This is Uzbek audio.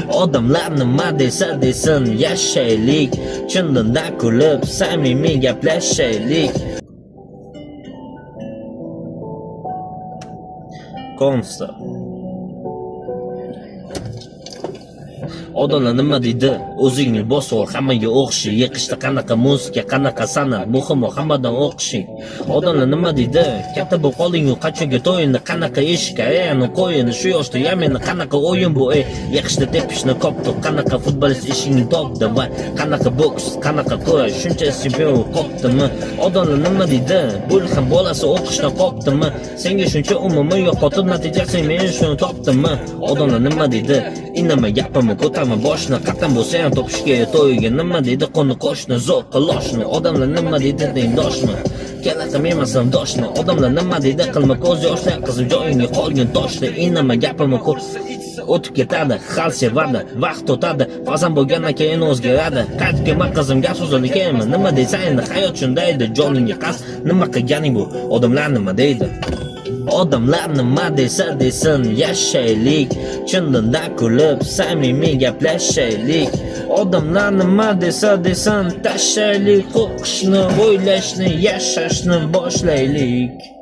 Odamlar nima desa desin yashaylik, chindan kulib samimiy gaplashaylik. Konsta. Odamlar nima deydi? O'zingni bosib ol, hammaga o'xshi. Yiqishda qanaqa muzika, qanaqa san'at, muhimi hammadan o'qishing. Odamlar nima deydi? Katta bo'lib qolding-ku, qachonga to'yinni, qanaqa ishga, ayani qo'yini, shu yoshda yameni qanaqa o'yin bu, Yiqishda tepishni qopdi, qanaqa futbolist ishingni topdi va qanaqa boks, qanaqa kurash, shuncha chempion qopdimi? Odamlar nima deydi? Bo'l ham bolasi o'qishdan qopdimi? Senga shuncha umumiy yo'qotib natijasi men shuni topdimmi? Odamlar nima deydi? Indamay gapimni ko'tarma boshni, qatlam bo'lsa ham topishga to'yiga nima deydi? Qo'ni qo'shni, zo'q qilishni. Odamlar nima deydi? Tengdoshmi? Kalaqim emasam doshni. Odamlar nima deydi? Qilma ko'z yoshli, qizim joyingga qolgin toshli. Indamay gapimni o'tib ketadi, xal sevadi, vaqt o'tadi, farzand bo'lgandan keyin o'zgaradi. Qaytib kelma qizim, gap so'zini kelma. Nima deysan endi? Hayot shunday edi, joningga qas. Nima qilganing bu? Odamlar nima deydi? Odamlar nima desa desin yashaylik, chindan kulib samimiy gaplashaylik. Odamlar nima desa desin tashaylik, o'qishni, o'ylashni, yashashni boshlaylik.